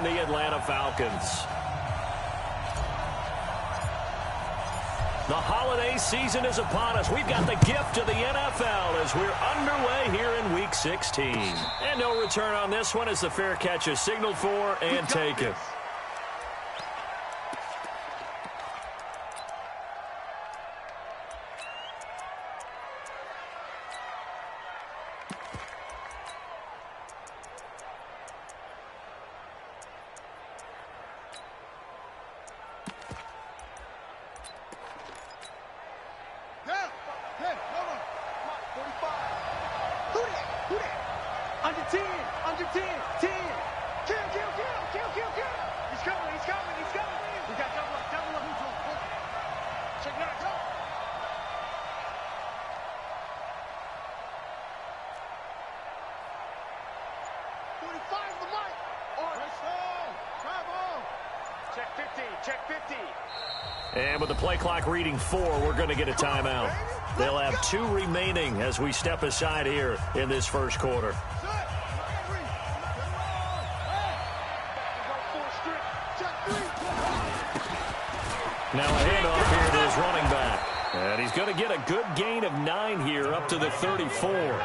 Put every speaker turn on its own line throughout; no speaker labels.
and the Atlanta Falcons. The holiday season is upon us. We've got the gift of the NFL as we're underway here in Week 16. And no return on this one as the fair catch is signaled for and taken. And with the play clock reading 4, we're going to get a timeout. They'll have 2 remaining as we step aside here in this first quarter. Now a handoff here to his running back. And he's going to get a good gain of 9 here up to the 34.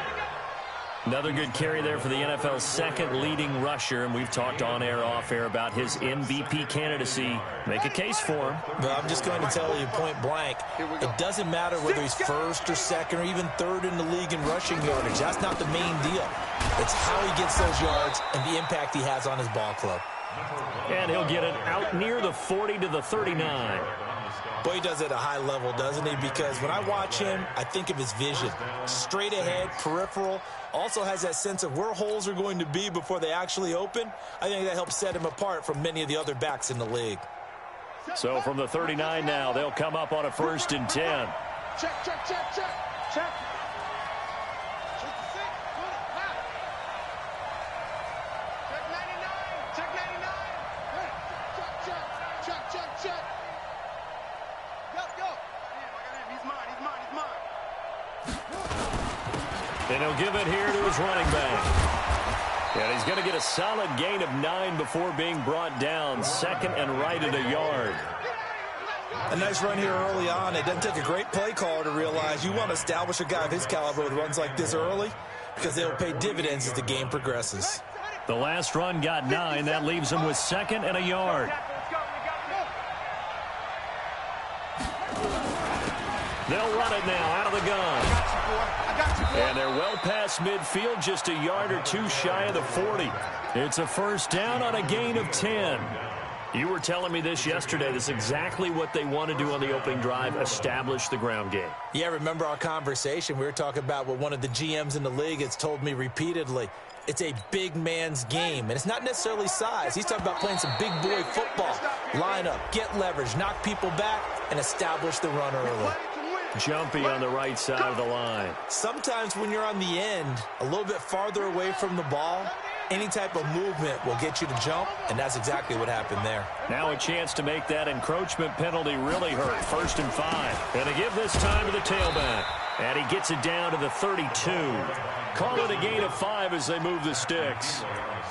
Another good carry there for the NFL's second leading rusher, and we've talked on air, off air about his MVP candidacy. Make a case for him.
Well, I'm just going to tell you point blank, it doesn't matter whether he's first or second or even third in the league in rushing yardage. That's not the main deal. It's how he gets those yards and the impact he has on his ball club.
And he'll get it out near the 40 to the 39.
Boy, he does it at a high level, doesn't he? Because when I watch him, I think of his vision. Straight ahead, peripheral. Also has that sense of where holes are going to be before they actually open. I think that helps set him apart from many of the other backs in the league.
So from the 39 now, they'll come up on a 1st and 10.
Check, check, check, check, check.
And he'll give it here to his running back. And he's going to get a solid gain of 9 before being brought down. 2nd and right at a yard.
A nice run here early on. It doesn't take a great play caller to realize you want to establish a guy of his caliber with runs like this early because they'll pay dividends as the game progresses.
The last run got 9. That leaves him with 2nd and a yard. They'll run it now out of the gun. And they're well past midfield, just a yard or 2 shy of the 40. It's a 1st down on a gain of 10. You were telling me this yesterday. This is exactly what they want to do on the opening drive, establish the ground game.
Yeah, remember our conversation? We were talking about what one of the GMs in the league has told me repeatedly. It's a big man's game, and it's not necessarily size. He's talking about playing some big boy football. Line up, get leverage, knock people back, and establish the run early.
Jumpy on the right side of the line.
Sometimes when you're on the end, a little bit farther away from the ball, any type of movement will get you to jump, and that's exactly what happened there.
Now a chance to make that encroachment penalty really hurt. 1st and 5. And they give this time to the tailback. And he gets it down to the 32. Call it a gain of 5 as they move the sticks.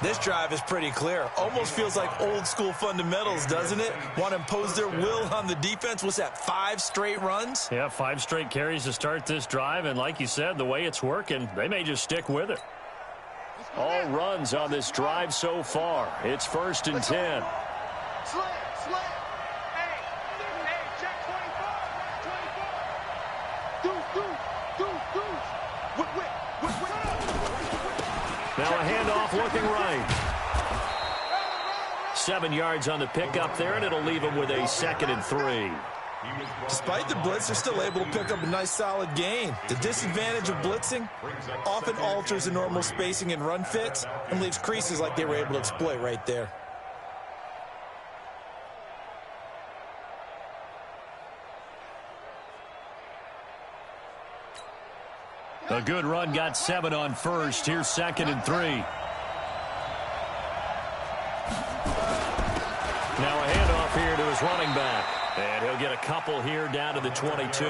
This drive is pretty clear. Almost feels like old school fundamentals, doesn't it? Want to impose their will on the defense. What's that, 5 straight runs?
Yeah, 5 straight carries to start this drive. And like you said, the way it's working, they may just stick with it. All runs on this drive so far. It's 1st and 10. Now a handoff looking right. 7 yards on the pickup there, and it'll leave him with a 2nd and 3.
Despite the blitz, they're still able to pick up a nice solid gain. The disadvantage of blitzing often alters the normal spacing and run fits and leaves creases like they were able to exploit right there.
A good run, got 7 on 1st. Here's 2nd and 3. Now a handoff here to his running back. And he'll get a couple here down to the 22.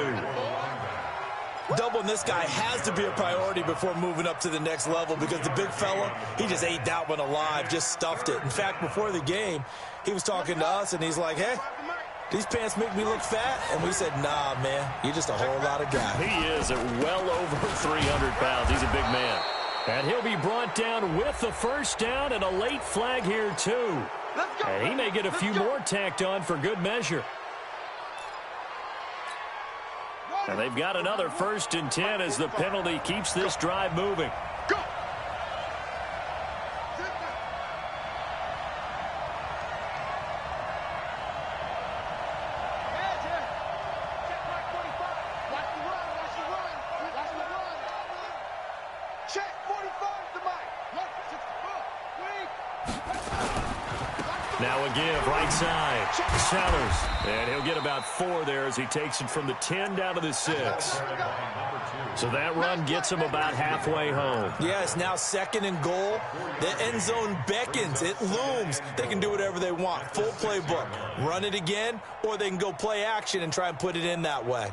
Doubling this guy has to be a priority before moving up to the next level because the big fella, he just ate that one alive, just stuffed it. In fact, before the game, he was talking to us, and he's like, hey, these pants make me look fat? And we said, nah, man, you're just a whole lot of guy.
He is at well over 300 pounds. He's a big man. And he'll be brought down with the first down and a late flag here, too. And he may get a few more tacked on for good measure. And they've got another 1st and 10 as the penalty keeps this drive moving.
Go. Check 45 the mic.
Now a give, right side. Sellers. And he'll get about 4 there as he takes it from the 10 down to the 6. So that run gets him about halfway home.
Yeah, it's now 2nd and goal. The end zone beckons. It looms. They can do whatever they want. Full playbook. Run it again, or they can go play action and try and put it in that way.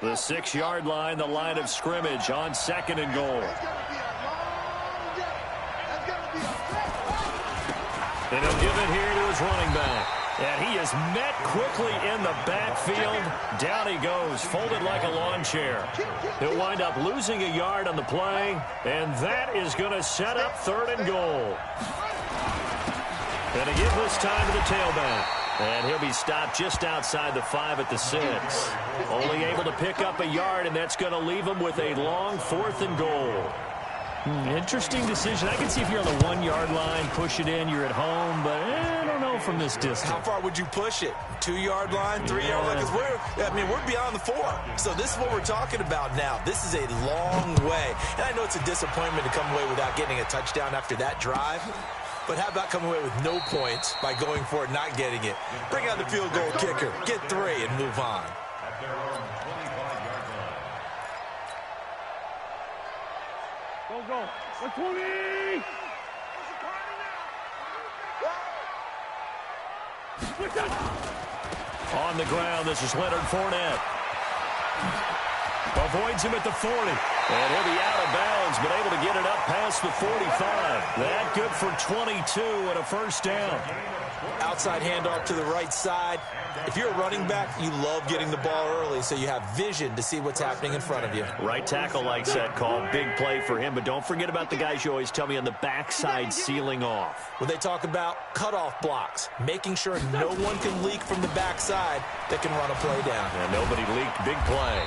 The 6-yard line, the line of scrimmage on 2nd and goal. And he'll give it here to his running back. And he is met quickly in the backfield. Down he goes, folded like a lawn chair. He'll wind up losing a yard on the play, and that is going to set up 3rd and goal. Going to give this time to the tailback. And he'll be stopped just outside the 5 at the 6. Only able to pick up a yard, and that's going to leave him with a long 4th and goal. Interesting decision. I can see if you're on the 1-yard line, push it in, you're at home, but I don't know from this distance.
How far would you push it? 2-yard line, 3-yard line? Because we're beyond the 4. So this is what we're talking about now. This is a long way. And I know it's a disappointment to come away without getting a touchdown after that drive. But how about coming away with no points by going for it, not getting it? Bring out the field goal kicker, get 3, and move on.
Go. 120.
On the ground, this is Leonard Fournette. Avoids him at the 40. And he'll be out of bounds, but able to get it up past the 45. That good for 22 and a 1st down.
Outside handoff to the right side. If you're a running back, you love getting the ball early so you have vision to see what's happening in front of you.
Right tackle likes that call. Big play for him, but don't forget about the guys you always tell me on the backside sealing off.
When they talk about cutoff blocks, making sure no one can leak from the backside that can run a play down.
And nobody leaked. Big play.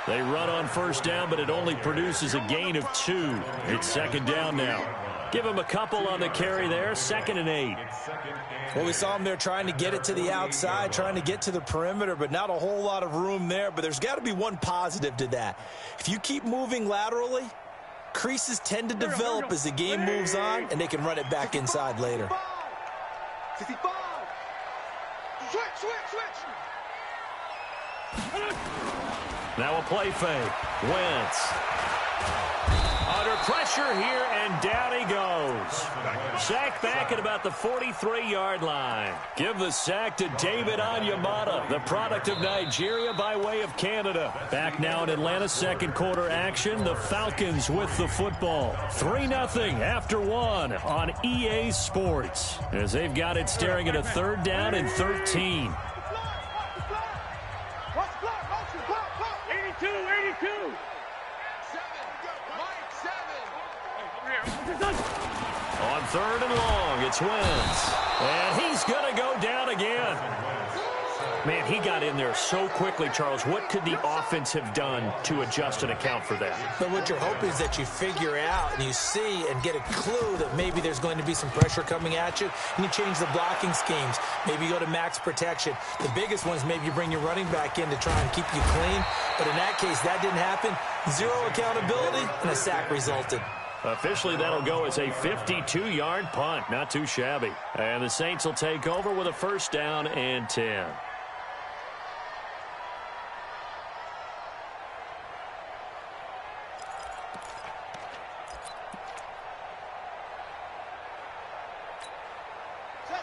They run on 1st down, but it only produces a gain of 2. It's 2nd down now. Give him a couple on the carry there. 2nd and 8.
Well, we saw him there trying to get it to the outside, trying to get to the perimeter, but not a whole lot of room there. But there's got to be one positive to that. If you keep moving laterally, creases tend to develop as the game moves on, and they can run it back inside later.
65. Switch.
Now a play fake. Wentz. Under pressure here, and down he goes. Sacked back at about the 43-yard line. Give the sack to David Onyemata, the product of Nigeria by way of Canada. Back now in Atlanta, 2nd quarter action. The Falcons with the football. 3-0 after 1 on EA Sports. As they've got it staring at a 3rd down and 13.
82.
On 3rd and long, it's Wentz. And he's going to go down again. Man, he got in there so quickly, Charles. What could the offense have done to adjust and account for that?
But what you're hoping is that you figure out and you see and get a clue that maybe there's going to be some pressure coming at you, and you change the blocking schemes. Maybe you go to max protection. The biggest one is maybe you bring your running back in to try and keep you clean. But in that case, that didn't happen. 0 accountability, and a sack resulted.
Officially, that'll go as a 52-yard punt. Not too shabby. And the Saints will take over with a 1st down and 10.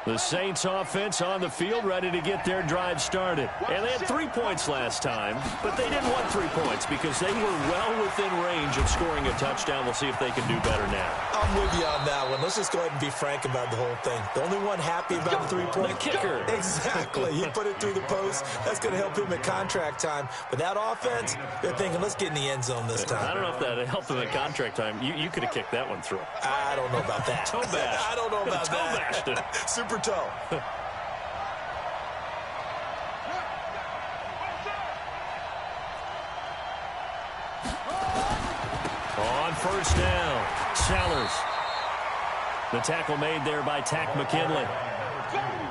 The Saints offense on the field, ready to get their drive started. And they had 3 points last time, but they didn't want 3 points because they were well within range of scoring a touchdown. We'll see if they can do better now.
I'm with you on that one. Let's just go ahead and be frank about the whole thing. The only one happy about the 3-point
kicker.
Exactly. He put it through the post. That's going to help him at contract time. But that offense, they're thinking, let's get in the end zone this time.
I don't know if that helped him at contract time. You could have kicked that one through.
I don't know about that.
Toe bash.
I don't know about
toe
that.
Bashed it.
Super toe.
On first down, Sellers. The tackle made there by Tack McKinley.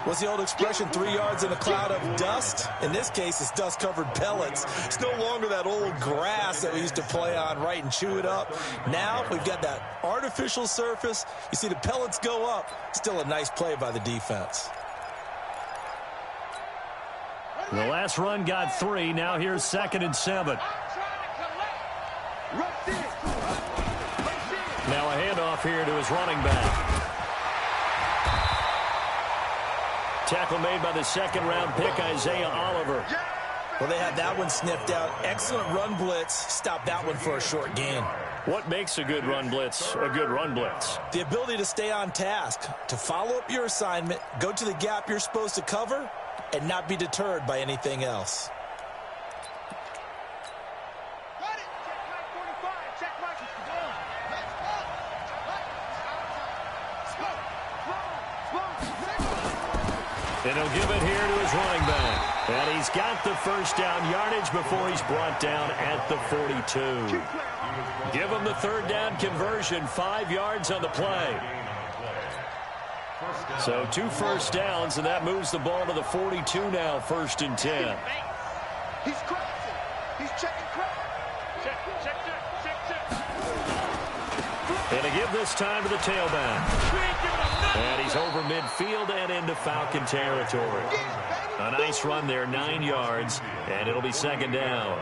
What's the old expression, 3 yards in a cloud of dust? In this case, it's dust-covered pellets. It's no longer that old grass that we used to play on, right, and chew it up. Now we've got that artificial surface. You see the pellets go up. Still a nice play by the defense.
The last run got 3. Now here's 2nd and 7. Now a handoff here to his running back. Tackle made by the 2nd-round pick, Isaiah Oliver.
Well, they had that one sniffed out. Excellent run blitz. Stop that one for a short gain.
What makes a good run blitz a good run blitz?
The ability to stay on task, to follow up your assignment, go to the gap you're supposed to cover, and not be deterred by anything else.
And he'll give it here to his running back. And he's got the first down yardage before he's brought down at the 42. Give him the 3rd down conversion, 5 yards on the play. So 2 first downs, and that moves the ball to the 42 now, 1st and 10.
He's crossing. He's checking cross. Check.
And a give this time to the tailback. And he's over midfield and into Falcon territory. A nice run there, 9 yards, and it'll be 2nd down.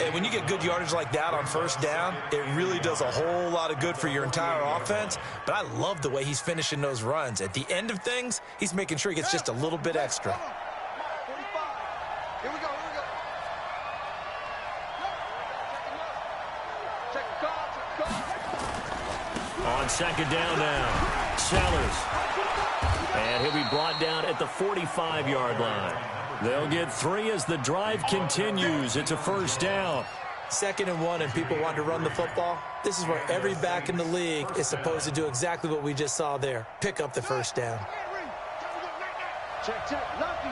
And when you get good yardage like that on 1st down, it really does a whole lot of good for your entire offense. But I love the way he's finishing those runs. At the end of things, he's making sure he gets just a little bit extra.
45. Here we go. Check the call.
On 2nd down now, Sellers. And he'll be brought down at the 45-yard line. They'll get 3 as the drive continues. It's a 1st down.
2nd and 1, and people want to run the football. This is where every back in the league is supposed to do exactly what we just saw there. Pick up the 1st down.
Check. Lucky.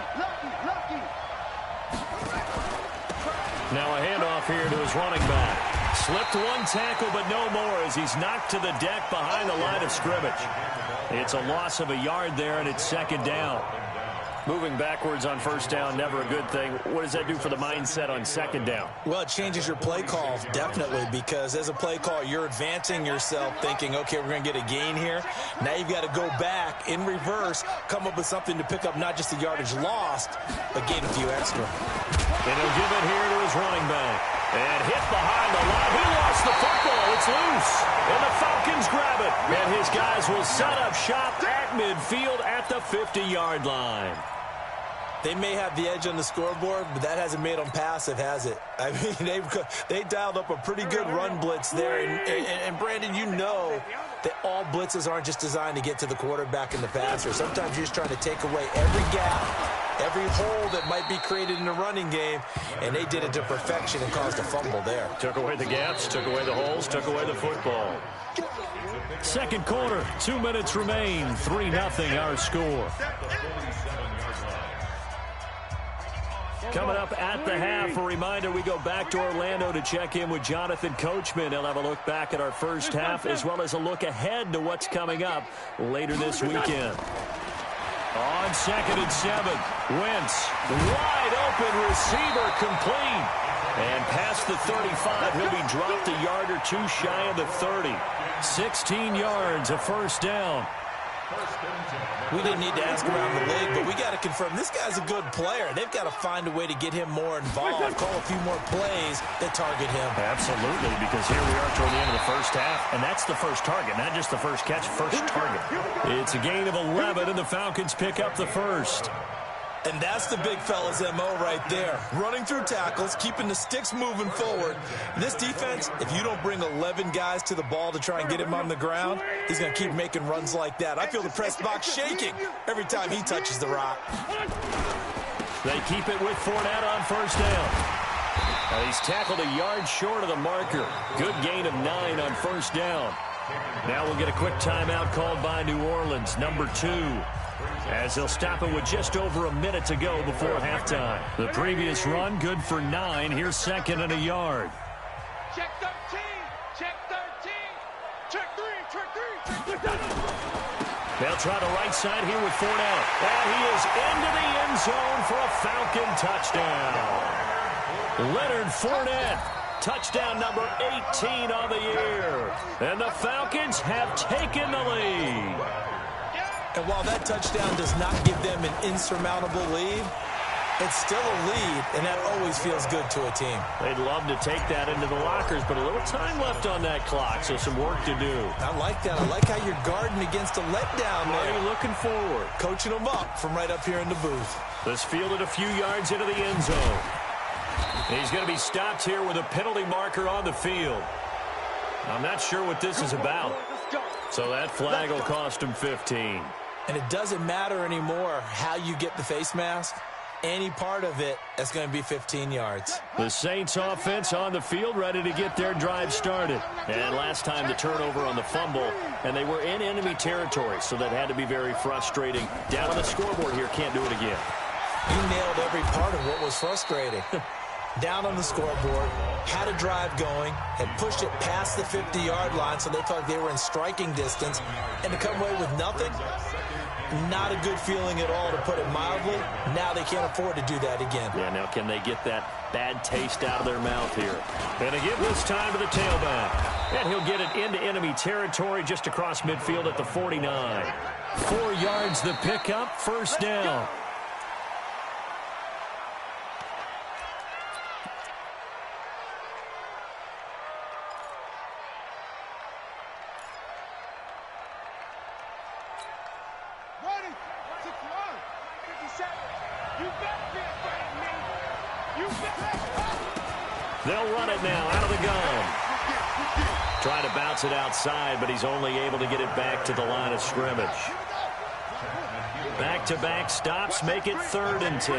Now a handoff here to his running back. Slipped 1 tackle, but no more as he's knocked to the deck behind the line of scrimmage. It's a loss of a yard there, and it's 2nd down. Moving backwards on 1st down, never a good thing. What does that do for the mindset on 2nd down?
Well, it changes your play call, definitely, because as a play call, you're advancing yourself thinking, okay, we're going to get a gain here. Now you've got to go back in reverse, come up with something to pick up not just the yardage lost, but gain a few extra.
And he'll give it here to his running back. And hit behind the line. He lost the football. It's loose. And the Falcons grab it. And his guys will set up shop at midfield at the 50-yard line.
They may have the edge on the scoreboard, but that hasn't made them passive, has it? I mean, they dialed up a pretty good run blitz there. And Brandon, you know that all blitzes aren't just designed to get to the quarterback and the passer. Sometimes you're just trying to take away every gap, every hole that might be created in the running game, and they did it to perfection and caused a fumble there.
Took away the gaps, took away the holes, took away the football. 2nd quarter, 2 minutes remain, 3-0 our score. Coming up at the half, a reminder, we go back to Orlando to check in with Jonathan Coachman. He'll have a look back at our first half as well as a look ahead to what's coming up later this weekend. On 2nd and 7, Wentz, wide open receiver, complete. And past the 35, he'll be dropped a yard or 2 shy of the 30. 16 yards, a 1st down.
We didn't need to ask around the league, but we got to confirm this guy's a good player. They've got to find a way to get him more involved, call a few more plays that target him.
Absolutely, because here we are toward the end of the first half, and that's the first target, not just the first catch, first target. It's a gain of 11, and the Falcons pick up the first.
And that's the big fella's MO right there. Running through tackles, keeping the sticks moving forward. This defense, if you don't bring 11 guys to the ball to try and get him on the ground, he's going to keep making runs like that. I feel the press box shaking every time he touches the rock.
They keep it with Fournette on first down. Now he's tackled a yard short of the marker. Good gain of 9 on first down. Now we'll get a quick timeout called by New Orleans, number 2. As they'll stop it with just over a minute to go before halftime. The previous run, good for 9. Here's second and a yard.
Check 13. Check 13. Check 3. Check 3. Check 3.
They'll try the right side here with Fournette. And he is into the end zone for a Falcon touchdown. Leonard Fournette, touchdown number 18 on the year. And the Falcons have taken the lead.
And while that touchdown does not give them an insurmountable lead, it's still a lead, and that always feels good to a team.
They'd love to take that into the lockers, but a little time left on that clock, so some work to do.
I like that. I like how you're guarding against a letdown there.
Already looking forward.
Coaching them up from right up here in the booth.
This fielded a few yards into the end zone. He's going to be stopped here with a penalty marker on the field. I'm not sure what this is about. So that flag will cost him 15.
And it doesn't matter anymore how you get the face mask. Any part of it, that's going to be 15 yards.
The Saints offense on the field, ready to get their drive started. And last time the turnover on the fumble, and they were in enemy territory, so that had to be very frustrating. Down on the scoreboard here, can't do it again.
You nailed every part of what was frustrating. Down on the scoreboard, had a drive going, had pushed it past the 50-yard line, so they thought they were in striking distance, and to come away with nothing, not a good feeling at all, to put it mildly. Now they can't afford to do that again.
Yeah, now can they get that bad taste out of their mouth here? And they give this time to the tailback. And he'll get it into enemy territory just across midfield at the 49. 4 yards the pickup, first down. They'll run it now out of the gun. Trying to bounce it outside, but he's only able to get it back to the line of scrimmage. Back-to-back stops make it 3rd and 10.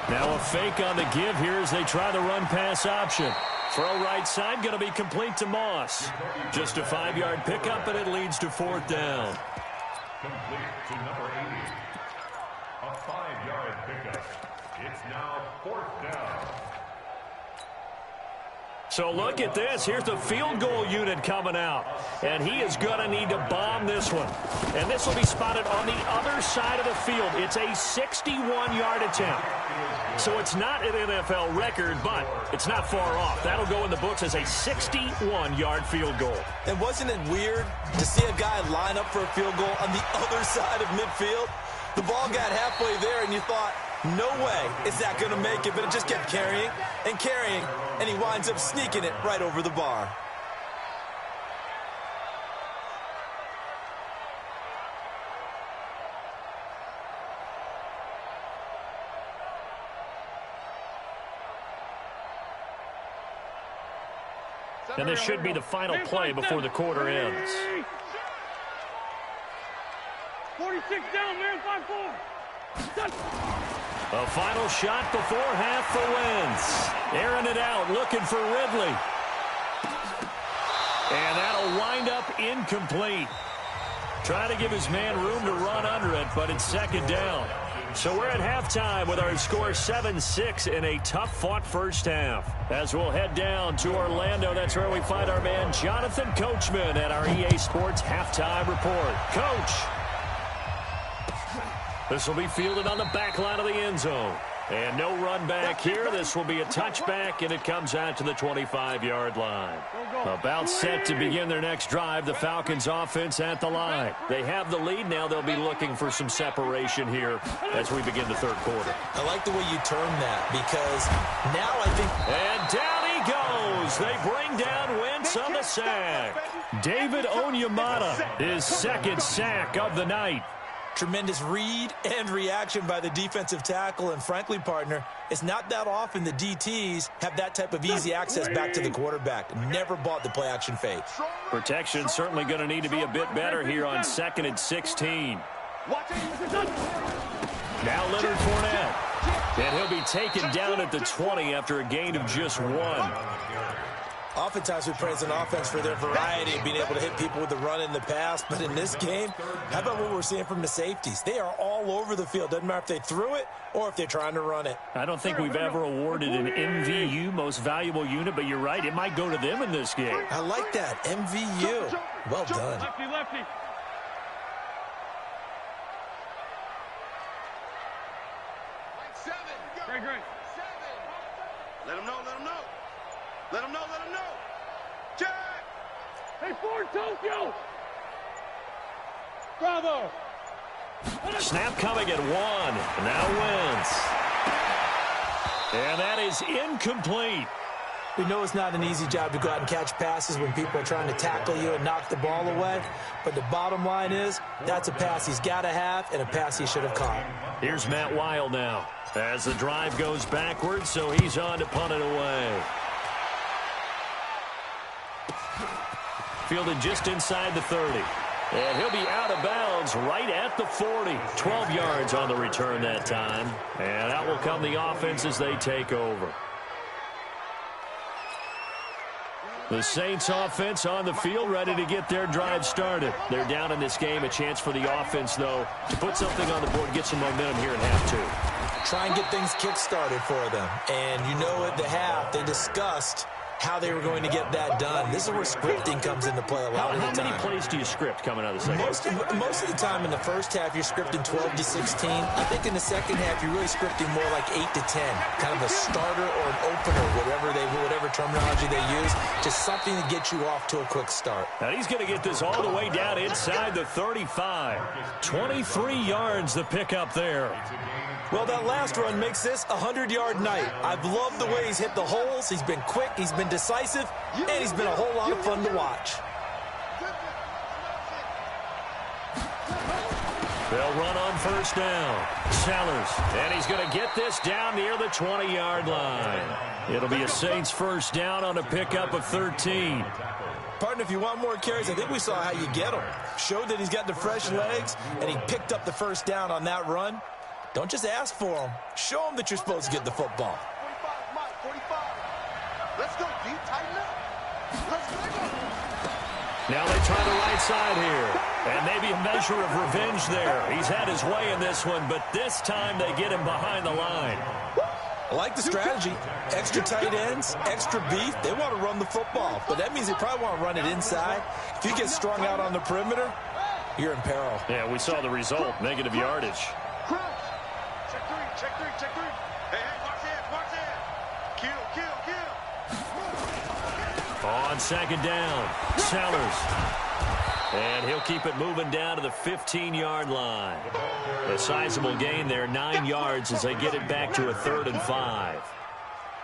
Now a fake on the give here as they try the run-pass option. Throw right side, going to be complete to Moss. Just a 5-yard pickup, and it leads to 4th down.
Complete to number 80. A 5-yard pickup. It's now 4th down.
So look at this. Here's the field goal unit coming out. And he is going to need to bomb this one. And this will be spotted on the other side of the field. It's a 61-yard attempt. So it's not an NFL record, but it's not far off. That'll go in the books as a 61-yard field goal.
And wasn't it weird to see a guy line up for a field goal on the other side of midfield? The ball got halfway there, and you thought, no way is that going to make it, but it just kept carrying and carrying, and he winds up sneaking it right over the bar.
And this should be the final play before the quarter ends.
46 down, man, 5-4.
A final shot before half for Wentz. Airing it out, looking for Ridley. And that'll wind up incomplete. Trying to give his man room to run under it, but it's 2nd down. So we're at halftime with our score 7-6 in a tough-fought first half. As we'll head down to Orlando, that's where we find our man Jonathan Coachman at our EA Sports Halftime Report. Coach. This will be fielded on the back line of the end zone. And no run back here. This will be a touchback, and it comes out to the 25-yard line. About set to begin their next drive, the Falcons offense at the line. They have the lead. Now they'll be looking for some separation here as we begin the third quarter.
I like the way you term that, because now I think...
And down he goes. They bring down Wentz on the sack. David Onyemata, his second sack of the night.
Tremendous read and reaction by the defensive tackle. And frankly, partner, it's not that often the DTs have that type of easy access back to the quarterback. Never bought the play-action fake.
Protection certainly going to need to be a bit better here on 2nd and 16. Now Leonard Fournette. And he'll be taken down at the 20 after a gain of just 1.
Oftentimes we praise an offense for their variety of being able to hit people with the run in the pass. But in this game, how about what we're seeing from the safeties? They are all over the field. Doesn't matter if they threw it or if they're trying to run it.
I don't think we've ever awarded an MVU, most valuable unit, but you're right. It might go to them in this game.
I like that. MVU. Well done.
Lefty, lefty. Great, great.
Let him know, let him know. Let him know, let him know. Jack!
Hey, Ford, Tokyo! Bravo!
Snap coming at 1. Now Wentz. And that is incomplete.
We know it's not an easy job to go out and catch passes when people are trying to tackle you and knock the ball away. But the bottom line is, that's a pass he's got to have and a pass he should have caught.
Here's Matt Weil now as the drive goes backwards, so he's on to punt it away. Fielded just inside the 30. And he'll be out of bounds right at the 40. 12 yards on the return that time. And out will come the offense as they take over. The Saints offense on the field, ready to get their drive started. They're down in this game. A chance for the offense, though, to put something on the board, get some momentum here in half 2.
Try and get things kick-started for them. And you know at the half, they discussed how they were going to get that done. This is where scripting comes into play a lot of the time.
How many plays do you script coming out of the second?
Most of the time in the first half, you're scripting 12 to 16. I think in the second half, you're really scripting more like 8 to 10. Kind of a starter or an opener, whatever terminology they use. Just something to get you off to a quick start.
Now he's going to get this all the way down inside the 35. 23 yards the pickup there.
Well, that last run makes this a 100-yard night. I've loved the way he's hit the holes. He's been quick, he's been decisive, and he's been a whole lot of fun to watch.
They'll run on first down. Sellers, and he's going to get this down near the 20-yard line. It'll be a Saints first down on a pickup of 13.
Partner, if you want more carries, I think we saw how you get them. Showed that he's got the fresh legs, and he picked up the first down on that run. Don't just ask for them. Show them that you're supposed to get the football.
45. Let's go, D. Tighten up. Let's go.
Now they try the right side here. And maybe a measure of revenge there. He's had his way in this one, but this time they get him behind the line.
I like the strategy. Extra tight ends, extra beef. They want to run the football, but that means they probably want to run it inside. If you get strung out on the perimeter, you're in peril.
Yeah, we saw the result. Negative yardage.
Check three. Hey, march in. Kill.
On second down, Sellers. And he'll keep it moving down to the 15-yard line. A sizable gain there, 9 yards as they get it back to a 3rd and 5.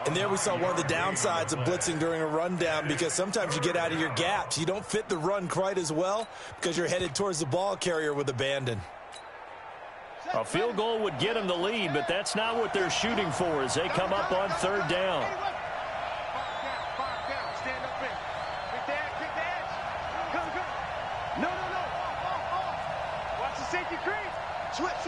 And there we saw one of the downsides of blitzing during a rundown, because sometimes you get out of your gaps. You don't fit the run quite as well because you're headed towards the ball carrier with abandon.
A field goal would get them the lead, but that's not what they're shooting for as they come up on 3rd down.
Stand up in. Kick the edge. Come. No. Watch the safety creep. Switch.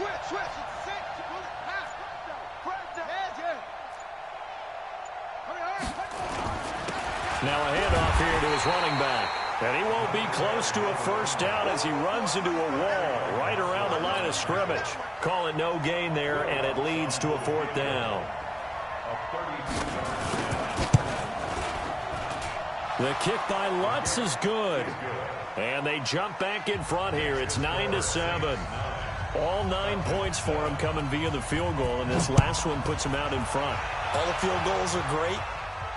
Now a handoff here to his running back. And he won't be close to a first down as he runs into a wall right around the line of scrimmage. Call it no gain there, and it leads to a 4th down. The kick by Lutz is good. And they jump back in front here. It's 9-7. All 9 points for him coming via the field goal, and this last one puts him out in front.
All the field goals are great,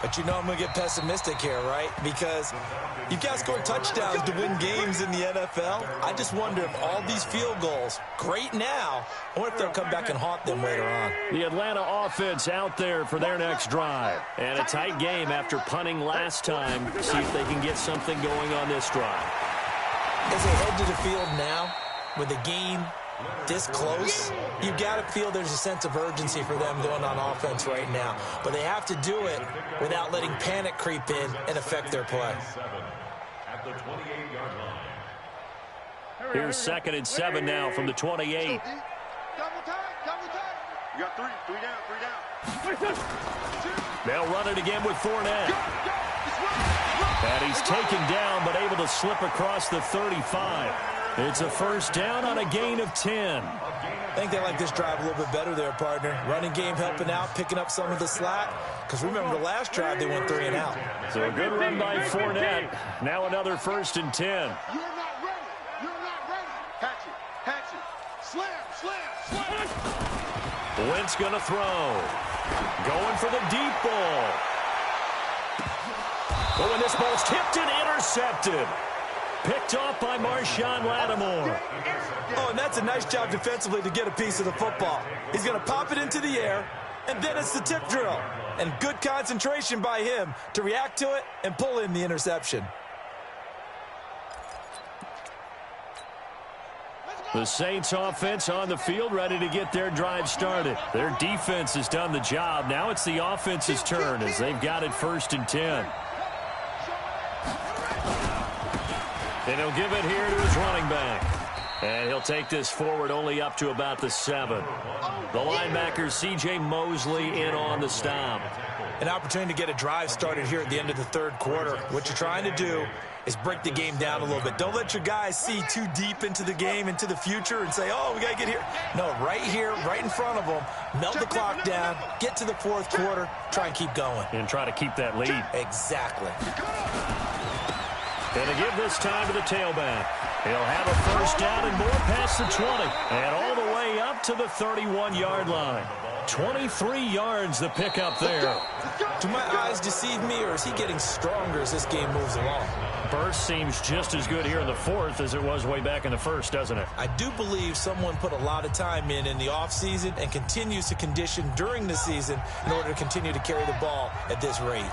but you know I'm going to get pessimistic here, right? Because you've got to score touchdowns to win games in the NFL. I just wonder if all these field goals, great now, I wonder if they'll come back and haunt them later on.
The Atlanta offense out there for their next drive. And a tight game after punting last time. See if they can get something going on this drive.
As they head to the field now, with the game this close, you got to feel there's a sense of urgency for them going on offense right now. But they have to do it without letting panic creep in and affect their play.
At the 28-yard line.
Here's 2nd and 7 now from the 28.
Double time, double time. You got three down.
They'll run it again with Fournette. And he's taken down but able to slip across the 35. It's a first down on a gain of 10.
I think they like this drive a little bit better there, partner. Running game helping out, picking up some of the slack. Because remember, the last drive they went 3 and out.
So a good run by Fournette. Now another 1st and 10.
You're not ready. You're not ready. Catch it. Slam.
Wentz going to throw. Going for the deep ball. Oh, and this ball's tipped and intercepted. Picked off by Marshawn Lattimore.
Oh, and that's a nice job defensively to get a piece of the football. He's going to pop it into the air, and then it's the tip drill. And good concentration by him to react to it and pull in the interception.
The Saints offense on the field ready to get their drive started. Their defense has done the job. Now it's the offense's turn as they've got it 1st and 10. And he'll give it here to his running back. And he'll take this forward only up to about the 7. The linebacker, C.J. Mosley, in on the stop.
An opportunity to get a drive started here at the end of the 3rd quarter. What you're trying to do is break the game down a little bit. Don't let your guys see too deep into the game, into the future, and say, oh, we got to get here. No, right here, right in front of them, melt the clock down, get to the 4th quarter, try and keep going.
And try to keep that lead.
Exactly.
And to give this time to the tailback. He'll have a first down and more past the 20. And all the way up to the 31-yard line. 23 yards the pickup there.
Do my eyes deceive me, or is he getting stronger as this game moves along?
Burst seems just as good here in the 4th as it was way back in the 1st, doesn't it?
I do believe someone put a lot of time in the offseason and continues to condition during the season in order to continue to carry the ball at this rate.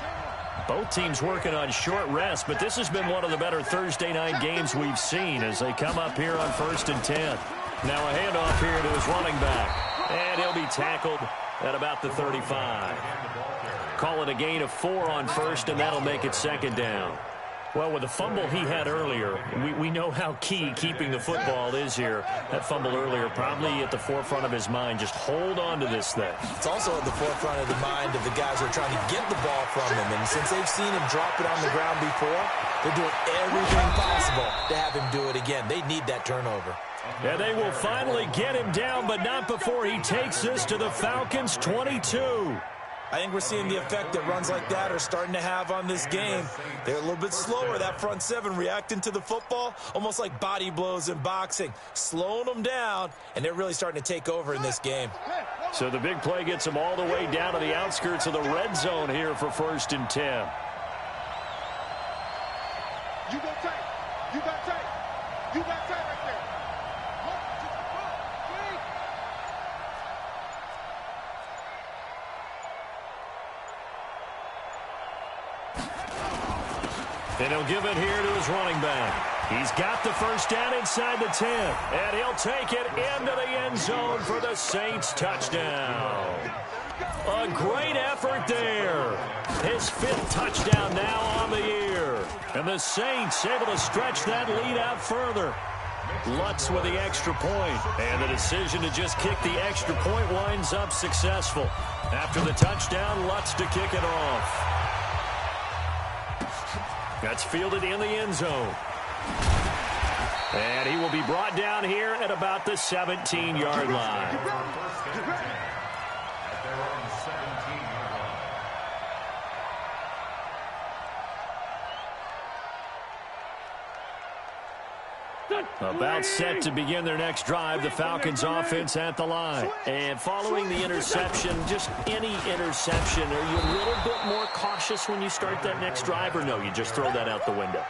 Both teams working on short rest, but this has been one of the better Thursday night games we've seen as they come up here on 1st and 10. Now a handoff here to his running back, and he'll be tackled at about the 35. Call it a gain of 4 on 1st, and that'll make it 2nd down. Well, with the fumble he had earlier, we know how key keeping the football is here. That fumble earlier probably at the forefront of his mind. Just hold on to this thing.
It's also at the forefront of the mind of the guys who are trying to get the ball from him. And since they've seen him drop it on the ground before, they're doing everything possible to have him do it again. They need that turnover.
And they will finally get him down, but not before he takes this to the Falcons' 22.
I think we're seeing the effect that runs like that are starting to have on this game. They're a little bit slower, that front 7 reacting to the football, almost like body blows in boxing, slowing them down, and they're really starting to take over in this game.
So the big play gets them all the way down to the outskirts of the red zone here for 1st and 10.
You got tight. You got tight. You got tight right there.
And he'll give it here to his running back. He's got the first down inside the 10. And he'll take it into the end zone for the Saints touchdown. A great effort there. His 5th touchdown now on the year. And the Saints able to stretch that lead out further. Lutz with the extra point. And the decision to just kick the extra point winds up successful. After the touchdown, Lutz to kick it off. That's fielded in the end zone. And he will be brought down here at about the 17-yard line. About set to begin their next drive, the Falcons offense at the line. And following the interception, just any interception, are you a little bit more cautious when you start that next drive, or no, you just throw that out the window?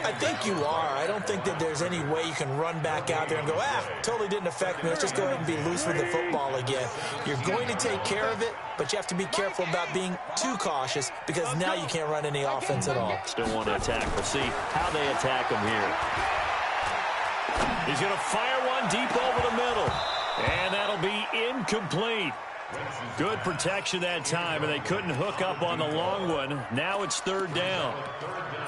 I think you are. I don't think that there's any way you can run back out there and go, totally didn't affect me. Let's just go ahead and be loose with the football again. You're going to take care of it, but you have to be careful about being too cautious because now you can't run any offense at all.
Still want to attack. We'll see how they attack him here. He's going to fire one deep over the middle, and that'll be incomplete. Good protection that time, and they couldn't hook up on the long one. Now it's third down.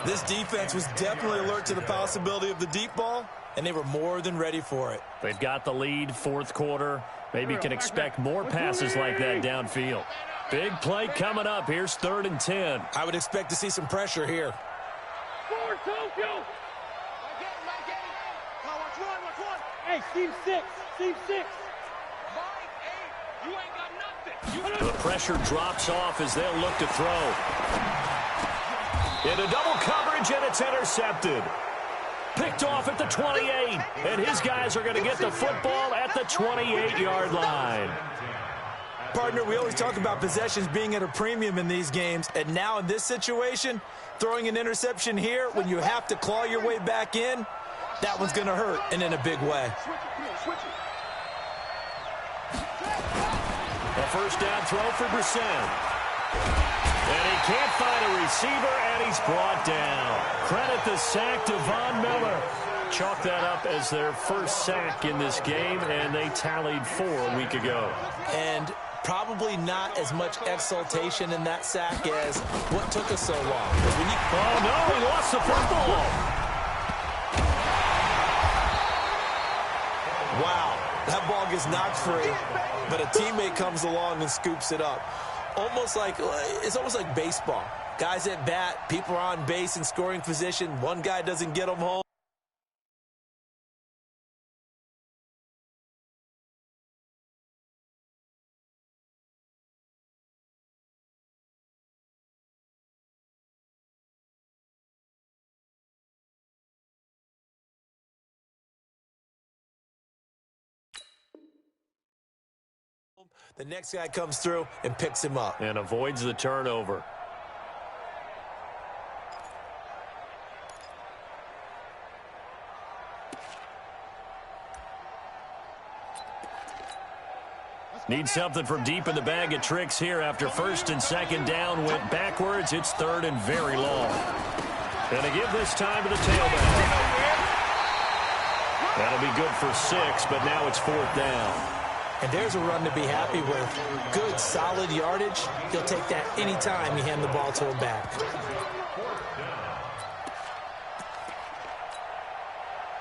This defense was definitely alert to the possibility of the deep ball, and they were more than ready for it.
They've got the lead, fourth quarter. Maybe can expect more passes like that downfield. Big play coming up. Here's 3rd and 10.
I would expect to see some pressure here.
Forward, Tokyo.
Hey, Steve 6. Steve 6.
You ain't got nothing.
The pressure drops off as they'll look to throw. Into double coverage, and it's intercepted. Picked off at the 28, and his guys are going to get the football at the 28-yard line.
Partner, we always talk about possessions being at a premium in these games, and now in this situation, throwing an interception here when you have to claw your way back in, that one's going to hurt, and in a big way.
A first down throw for Brissett. And he can't find a receiver, and he's brought down. Credit the sack to Von Miller. Chalk that up as their first sack in this game, and they tallied 4 a week ago.
And probably not as much exultation in that sack as what took us so long.
Oh, no, he lost the football.
Wow, that ball gets knocked free, but a teammate comes along and scoops it up. It's almost like baseball. Guys at bat, people are on base in scoring position. One guy doesn't get them home. The next guy comes through and picks him up.
And avoids the turnover. Need something from deep in the bag of tricks here after 1st and 2nd down went backwards. It's 3rd and very long. Gonna give this time to the tailback. That'll be good for 6, but now it's 4th down.
And there's a run to be happy with. Good, solid yardage. He'll take that anytime you hand the ball to him back.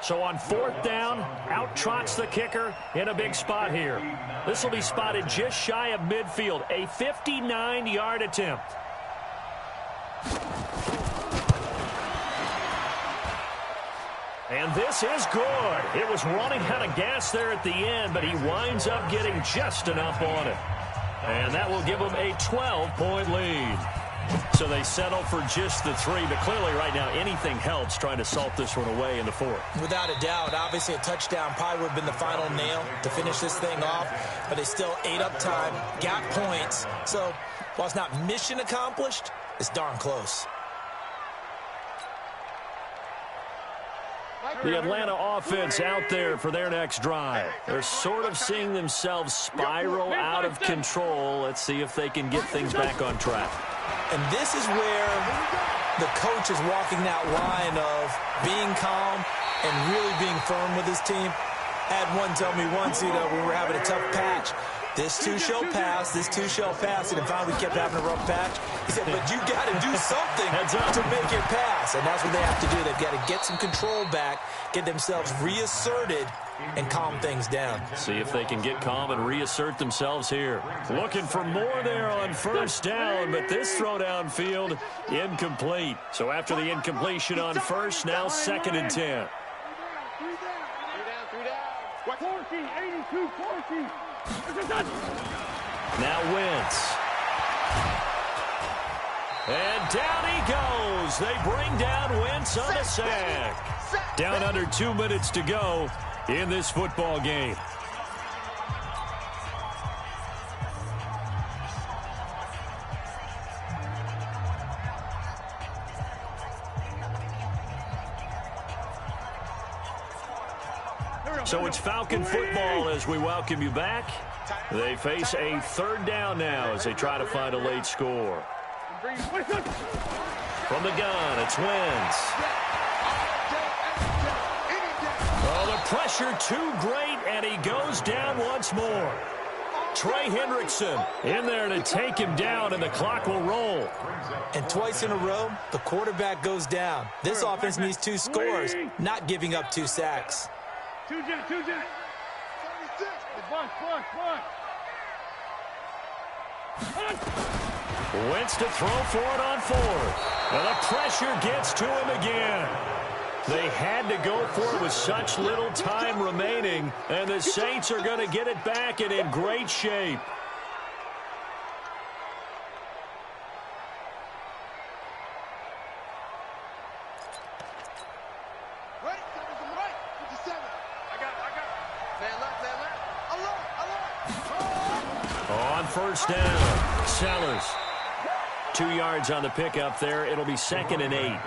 So on 4th down, out trots the kicker in a big spot here. This will be spotted just shy of midfield, a 59-yard attempt. And this is good. It was running out of gas there at the end, but he winds up getting just enough on it. And that will give them a 12-point lead. So they settle for just the 3, but clearly right now anything helps trying to salt this one away in the 4th.
Without a doubt, obviously a touchdown probably would have been the final nail to finish this thing off, but they still ate up time, got points. So while it's not mission accomplished, it's darn close.
The Atlanta offense out there for their next drive. They're sort of seeing themselves spiral out of control. Let's see if they can get things back on track.
And this is where the coach is walking that line of being calm and really being firm with his team. I had one tell me once, we were having a tough patch. This too shall pass, this too shall pass. And finally we kept having a rough patch. He said, but you got to do something to make it pass. And that's what they have to do. They've got to get some control back, get themselves reasserted, and calm things down.
See if they can get calm and reassert themselves here. Looking for more there on 1st down, but this throw downfield incomplete. So after the incompletion on 1st, now 2nd and 10.
14, 82, 14.
Now Wentz. And down he goes. They bring down Wentz on the sack. Down under 2 minutes to go in this football game. So it's Falcon football as we welcome you back. They face a third down now as they try to find a late score. From the gun, it's Wentz. Oh, the pressure too great, and he goes down once more. Trey Hendrickson in there to take him down, and the clock will roll.
And twice in a row, the quarterback goes down. This offense needs 2 scores, not giving up 2 sacks.
2 Jet. 1.
Wentz to throw for it on 4th. And the pressure gets to him again. They had to go for it with such little time remaining, and the Saints are going to get it back and in great shape. On first down, Sellers. 2 yards on the pickup there. It'll be 2nd and 8.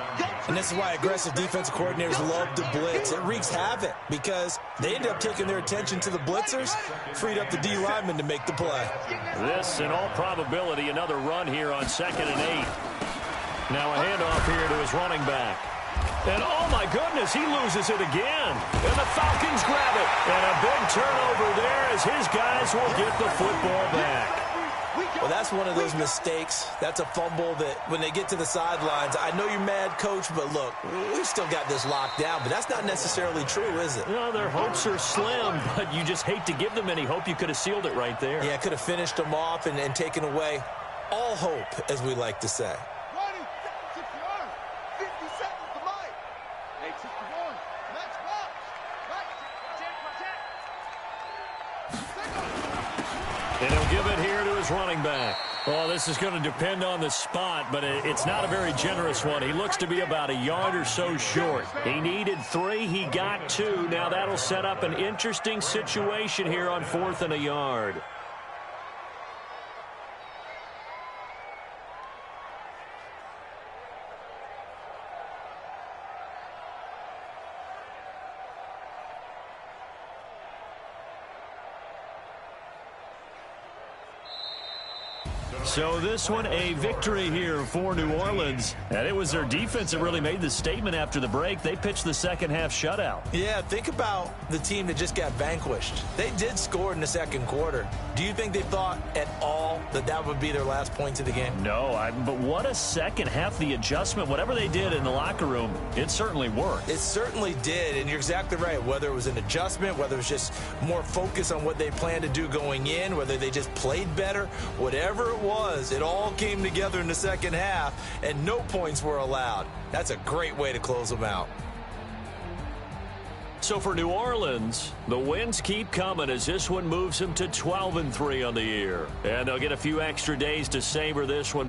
And this is why aggressive defensive coordinators love to blitz. It wreaks havoc because they end up taking their attention to the blitzers, freed up the D lineman to make the play.
This, in all probability, another run here on 2nd and 8. Now a handoff here to his running back. And, oh, my goodness, he loses it again. And the Falcons grab it. And a big turnover there as his guys will get the football back.
Well, that's one of those mistakes. That's a fumble that when they get to the sidelines, I know you're mad, Coach, but look, we've still got this locked down. But that's not necessarily true, is it?
Well, their hopes are slim, but you just hate to give them any hope. You could have sealed it right there.
Yeah, could have finished them off and taken away all hope, as we like to say.
And he'll give it here to his running back. Well, this is going to depend on the spot, but it's not a very generous one. He looks to be about a yard or so short. He needed 3. He got 2. Now that'll set up an interesting situation here on 4th and a yard. So this one, a victory here for New Orleans. And it was their defense that really made the statement after the break. They pitched the second half shutout.
Yeah, think about the team that just got vanquished. They did score in the second quarter. Do you think they thought at all that that would be their last points of the game?
No, but what a second half. The adjustment, whatever they did in the locker room, it certainly worked.
It certainly did, and you're exactly right. Whether it was an adjustment, whether it was just more focus on what they planned to do going in, whether they just played better, whatever it was, it all came together in the second half, and no points were allowed. That's a great way to close them out.
So for New Orleans, the wins keep coming as this one moves them to 12-3 on the year. And they'll get a few extra days to savor this one.